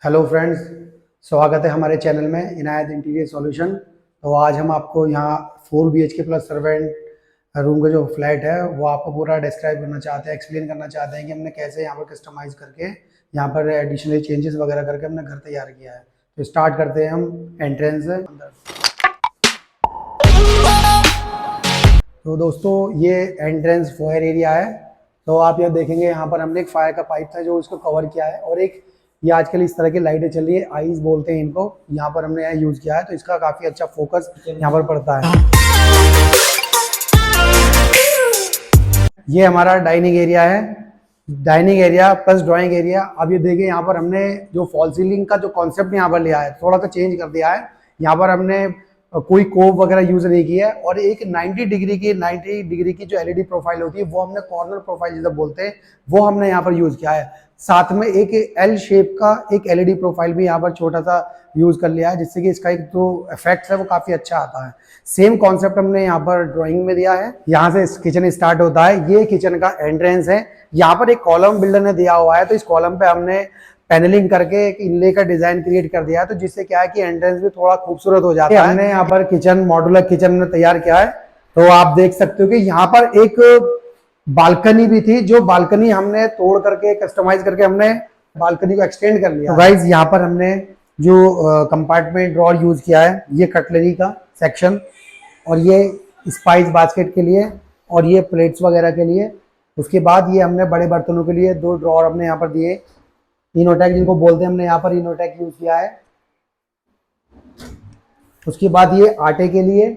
Hello friends, स्वागत है हमारे चैनल में इनायत इंटीरियर सॉल्यूशन। तो आज हम आपको यहाँ 4 BHK प्लस सर्वेंट रूम का जो फ्लैट है वो आपको पूरा डिस्क्राइब करना चाहते हैं, एक्सप्लेन करना चाहते हैं कि हमने कैसे यहाँ पर कस्टमाइज़ करके यहाँ पर एडिशनल चेंजेस वगैरह करके हमने घर तैयार किया है। तो स्टार्ट करते हैं हम एंट्रेंस से अंदर। तो दोस्तों ये एंट्रेंस फायर एरिया है। तो आप यहाँ देखेंगे यहाँ पर हमने एक फायर का पाइप था जो इसको कवर किया है, और एक ये आजकल इस तरह की लाइटें चल रही है, आईज बोलते हैं इनको, यहाँ पर हमने यहाँ यूज़ किया है। तो इसका काफ़ी अच्छा फोकस यहाँ पर पड़ता है। ये हमारा डाइनिंग एरिया है, dining area plus drawing area. अब ये देखिए यहाँ पर हमने जो फॉल सीलिंग का जो कॉन्सेप्ट यहाँ पर लिया है थोड़ा सा चेंज कर दिया है। यहाँ पर हमने कोई कोव वगैरह यूज नहीं किया है, और एक 90 डिग्री की जो एलईडी प्रोफाइल होती है वो हमने कॉर्नर प्रोफाइल जिसे बोलते हैं वो हमने यहाँ पर यूज किया है। साथ में एक एल शेप का एक एलईडी प्रोफाइल भी यहाँ पर छोटा सा यूज कर लिया है, जिससे कि इसका एक जो इफेक्ट है वो काफी अच्छा आता है। सेम कॉन्सेप्ट हमने यहाँ पर ड्राइंग में दिया है। यहाँ से किचन स्टार्ट होता है, ये किचन का एंट्रेंस है। यहाँ पर एक कॉलम बिल्डर ने दिया हुआ है, तो इस कॉलम पे हमने पैनलिंग करके एक इनले का डिजाइन क्रिएट कर दिया है, तो जिससे क्या है कि एंट्रेंस भी थोड़ा खूबसूरत हो जाता है। हमने यहाँ पर किचन मॉड्यूलर किचन में तैयार किया है। तो आप देख सकते हो कि यहाँ पर एक बालकनी भी थी, जो बालकनी हमने तोड़ करके कस्टमाइज करके हमने बालकनी को एक्सटेंड कर लिया। तो गाइज यहाँ पर हमने जो कंपार्टमेंट ड्रॉर यूज किया है, ये कटलरी का सेक्शन, और ये स्पाइस बास्केट के लिए, और ये प्लेट्स वगैरह के लिए। उसके बाद ये हमने बड़े बर्तनों के लिए 2 ड्रॉर हमने यहाँ पर दिए, इनोटेक जिनको बोलते हैं, हमने यहाँ पर इनोटेक यूज किया है। उसके बाद ये आटे के लिए,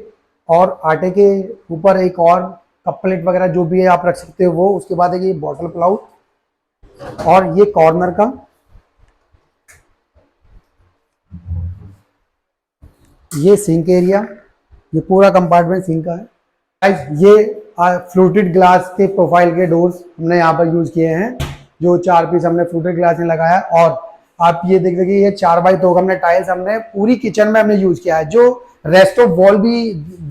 और आटे के ऊपर एक और कप प्लेट वगैरह जो भी है आप रख सकते हो वो। उसके बाद है ये बॉटल प्लाउट, और ये कॉर्नर का ये सिंक एरिया, ये पूरा कंपार्टमेंट सिंक का है। ये फ्लूटेड ग्लास के प्रोफाइल के डोर्स हमने यहाँ पर यूज किए हैं, जो 4 पीस हमने फ्लूटेड ग्लास में लगाया। और आप ये देख देखिए, ये 4x2 हमने टाइल्स हमने पूरी किचन में हमने यूज किया है। जो रेस्ट ऑफ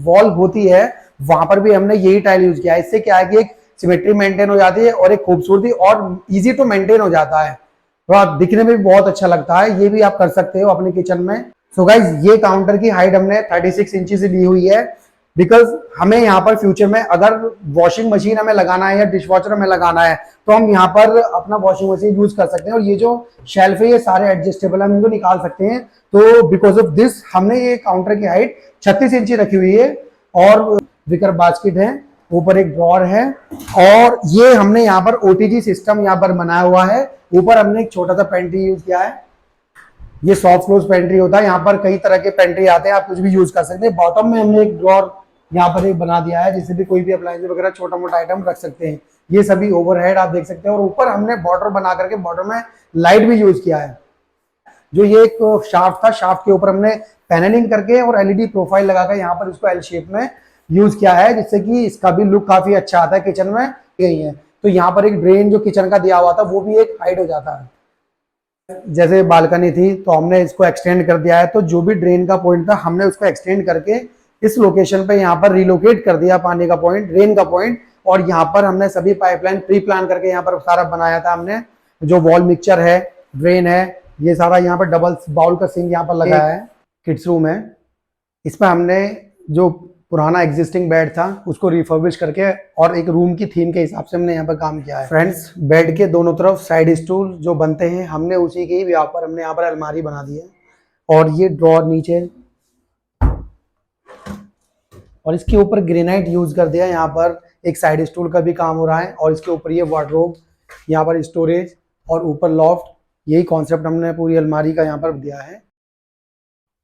वॉल होती है वहां पर भी हमने यही टाइल यूज किया है। इससे क्या है कि एक सिमेट्री मेंटेन हो जाती है, और एक खूबसूरती, और इजी टू मेंटेन हो जाता है, तो आप दिखने में भी बहुत अच्छा लगता है। ये भी आप कर सकते हो अपने किचन में। सो गाइज ये काउंटर की हाइट हमने 36 इंची से ली हुई है, बिकॉज हमें यहाँ पर फ्यूचर में अगर वॉशिंग मशीन हमें लगाना है या डिश वॉशर हमें लगाना है तो हम यहाँ पर अपना वॉशिंग मशीन यूज कर सकते हैं। और ये जो शेल्फ है ये सारे एडजस्टेबल हम इनको निकाल सकते हैं। तो बिकॉज ऑफ दिस हमने ये काउंटर की हाइट 36 इंची रखी हुई है। और विकर बास्केट है, ऊपर एक ड्रॉर है, और ये हमने यहाँ पर ओटीजी सिस्टम यहाँ पर बनाया हुआ है। ऊपर हमने एक छोटा सा पेंट्री यूज किया है, ये सॉफ्ट क्लोज पेंट्री होता है। यहाँ पर कई तरह के पेंट्री आते हैं, आप कुछ भी यूज कर सकते हैं। बॉटम में हमने एक ड्रॉर यहाँ पर एक बना दिया है, जिससे भी कोई भी अप्लायंस वगैरह छोटा मोटा आइटम रख सकते हैं। ये सभी ओवरहेड आप देख सकते हैं। और ऊपर हमने बॉर्डर बना करके बॉर्डर में लाइट भी यूज किया है। जो ये एक शाफ्ट था, शाफ्ट के ऊपर हमने पैनलिंग करके और एलईडी प्रोफाइल लगाकर यहाँ पर इसको एल शेप में यूज किया है, जिससे कि इसका भी लुक काफी अच्छा आता है किचन में। यही है। तो यहाँ पर एक ड्रेन जो किचन का दिया हुआ था वो भी एक हाइड हो जाता है। जैसे बालकनी थी तो हमने इसको एक्सटेंड कर दिया है, तो जो भी ड्रेन का पॉइंट था हमने उसको एक्सटेंड करके इस लोकेशन पे यहाँ पर रिलोकेट कर दिया, पानी का पॉइंट, ड्रेन का पॉइंट। और यहाँ पर हमने सभी पाइपलाइन प्री प्लान करके यहाँ पर सारा बनाया था हमने। जो वॉल मिक्सचर है, ड्रेन है, ये सारा यहाँ पर डबल बाउल का सिंक यहाँ पर लगाया है। किड्स रूम है, इसमें हमने जो पुराना एग्जिस्टिंग बेड था उसको रिफर्बिश करके और एक रूम की थीम के हिसाब से हमने यहाँ पर काम किया है। फ्रेंड्स, बेड के दोनों तरफ साइड स्टूल जो बनते हैं हमने उसी के ही हमने यहाँ पर अलमारी बना दी है। और ये ड्रॉर नीचे, और इसके ऊपर ग्रेनाइट यूज कर दिया। यहाँ पर एक साइड स्टूल का भी काम हो रहा है, और इसके ऊपर ये वार्डरोब, यहाँ पर स्टोरेज, और ऊपर लॉफ्ट। यही कॉन्सेप्ट हमने पूरी अलमारी का यहाँ पर दिया है।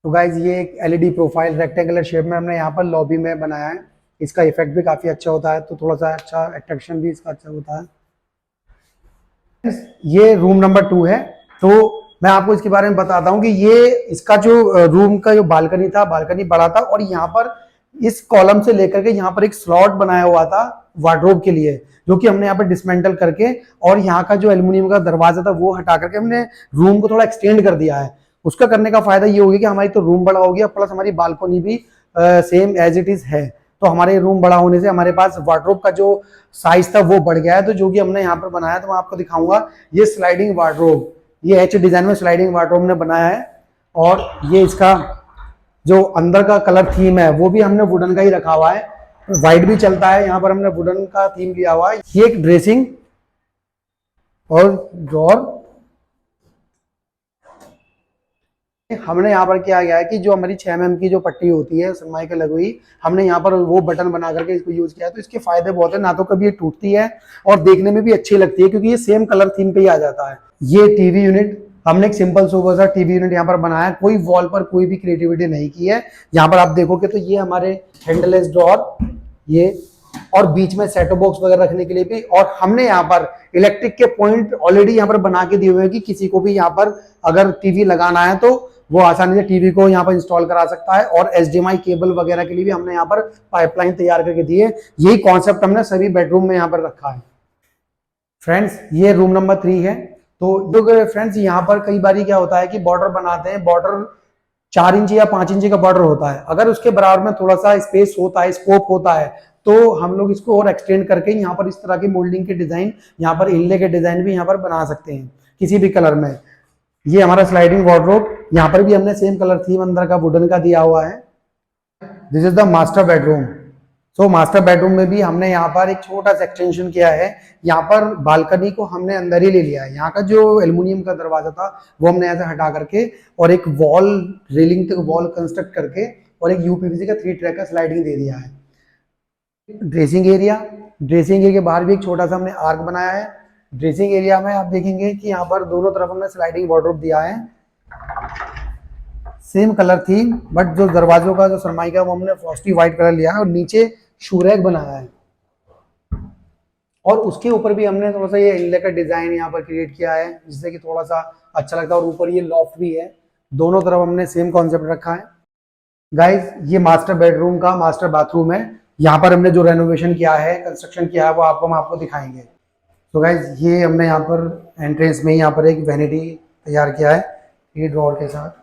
तो गाइज ये एक एलईडी प्रोफाइल रेक्टेंगुलर शेप में हमने यहाँ पर लॉबी में बनाया है। इसका इफेक्ट भी काफी अच्छा होता है, तो थोड़ा सा अच्छा अट्रैक्शन भी इसका अच्छा होता है। ये रूम नंबर 2 है। तो मैं आपको इसके बारे में बताता हूँ कि ये इसका जो रूम का जो बालकनी था, बालकनी बड़ा था, और यहाँ पर इस कॉलम से लेकर के यहाँ पर एक स्लॉट बनाया हुआ था वार्डरोब के लिए, जो कि हमने यहाँ पर डिसमेंटल करके, और यहाँ का जो एल्यूमिनियम का दरवाजा था वो हटा करके हमने रूम को थोड़ा एक्सटेंड कर दिया है। उसका करने का फायदा ये होगा कि हमारी तो रूम बड़ा हो गया, प्लस हमारी बालकनी भी सेम एज इट इज है। तो हमारे रूम बड़ा होने से हमारे पास वार्डरोब का जो साइज था वो बढ़ गया है। तो जो कि हमने यहाँ पर बनाया, तो मैं आपको दिखाऊंगा। ये स्लाइडिंग वार्डरोब, ये एच डिजाइन में स्लाइडिंग वार्डरोब हमने बनाया है। और ये इसका जो अंदर का कलर थीम है वो भी हमने वुडन का ही रखा हुआ है, व्हाइट भी चलता है, यहाँ पर हमने वुडन का थीम किया हुआ है। ये एक ड्रेसिंग और ड्रॉर हमने यहाँ पर किया गया है कि जो हमारी 6 mm की जो पट्टी होती है सरमाई के लगी हुई, हमने यहाँ पर वो बटन बना करके इसको यूज किया है। तो इसके फायदे बहुत है, ना तो कभी ये टूटती है और देखने में भी अच्छी लगती है क्योंकि ये सेम कलर थीम पे ही आ जाता है। ये टीवी यूनिट हमने एक सिंपल सोबर सा टीवी यूनिट यहाँ पर बनाया है, कोई वॉल पर कोई भी क्रिएटिविटी नहीं की है। यहाँ पर आप देखोगे तो ये हमारे हैंडलेस ड्रॉर, ये और बीच में सेटअप बॉक्स वगैरह रखने के लिए भी, और हमने यहाँ पर इलेक्ट्रिक के पॉइंट ऑलरेडी यहाँ पर बना के दिए हुए हैं कि किसी को भी यहाँ पर अगर टीवी लगाना है तो वो आसानी से टीवी को यहाँ पर इंस्टॉल करा सकता है। और एचडीएमआई केबल वगैरह के लिए भी हमने यहाँ पर पाइपलाइन तैयार करके दी है। यही कॉन्सेप्ट हमने सभी बेडरूम में यहाँ पर रखा है। फ्रेंड्स ये रूम नंबर 3 है। तो फ्रेंड्स यहाँ पर कई बार क्या होता है कि बॉर्डर बनाते हैं, बॉर्डर 4 इंच या 5 इंच का बॉर्डर होता है, अगर उसके बराबर में थोड़ा सा स्पेस होता है, स्कोप होता है, तो हम लोग इसको और एक्सटेंड करके यहाँ पर इस तरह की मोल्डिंग के डिजाइन, यहाँ पर इनले के डिजाइन भी यहाँ पर बना सकते हैं किसी भी कलर में। ये हमारा स्लाइडिंग वार्डरोब, यहाँ पर भी हमने सेम कलर थीम अंदर का वुडन का दिया हुआ है। This is the master bedroom. So master bedroom में भी हमने यहाँ पर एक छोटा सा एक्सटेंशन किया है। यहाँ पर बालकनी को हमने अंदर ही ले लिया है। यहाँ का जो एल्युमिनियम का दरवाजा था वो हमने ऐसे हटा करके और एक वॉल रेलिंग तक वॉल कंस्ट्रक्ट करके और एक यूपीवीसी का 3 ट्रैक का स्लाइडिंग दे दिया है। ड्रेसिंग एरिया, ड्रेसिंग एरिया के बाहर भी एक छोटा सा हमने आर्क बनाया है। ड्रेसिंग एरिया में आप देखेंगे कि यहाँ पर दोनों तरफ हमने स्लाइडिंग वार्डरोब दिया है, सेम कलर थीम, बट जो दरवाजों का जो सरमाई का वो हमने फ्रॉस्टी व्हाइट कलर लिया है और नीचे शूरैक बनाया है। और उसके ऊपर भी हमने थोड़ा सा ये इनले का डिजाइन यहाँ पर क्रिएट किया है जिससे कि थोड़ा सा अच्छा लगता है। और ऊपर ये लॉफ्ट भी है, दोनों तरफ हमने सेम कॉन्सेप्ट रखा है। गाइज ये मास्टर बेडरूम का मास्टर बाथरूम है। यहाँ पर हमने जो रेनोवेशन किया है, कंस्ट्रक्शन किया है, वो हम आपको दिखाएंगे। तो गाइज ये हमने यहाँ पर एंट्रेंस में यहाँ पर एक वैनिटी तैयार किया है ये ड्रॉर के साथ।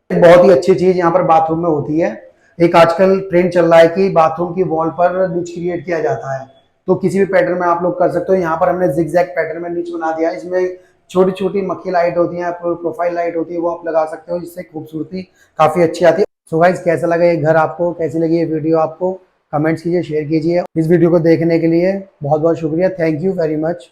बहुत ही अच्छी चीज यहाँ पर बाथरूम में होती है, एक आजकल ट्रेंड चल रहा है कि बाथरूम की वॉल पर निच क्रिएट किया जाता है, तो किसी भी पैटर्न में आप लोग कर सकते हो। यहाँ पर हमने जिगजैग पैटर्न में निच बना दिया है। इसमें छोटी छोटी मक्खी लाइट होती है, प्रोफाइल लाइट होती है, वो आप लगा सकते हो, जिससे खूबसूरती काफी अच्छी आती है। सो गाइस कैसा लगा ये घर आपको, कैसी लगी ये वीडियो आपको, कमेंट्स कीजिए, शेयर कीजिए। इस वीडियो को देखने के लिए बहुत बहुत शुक्रिया। Thank you very much.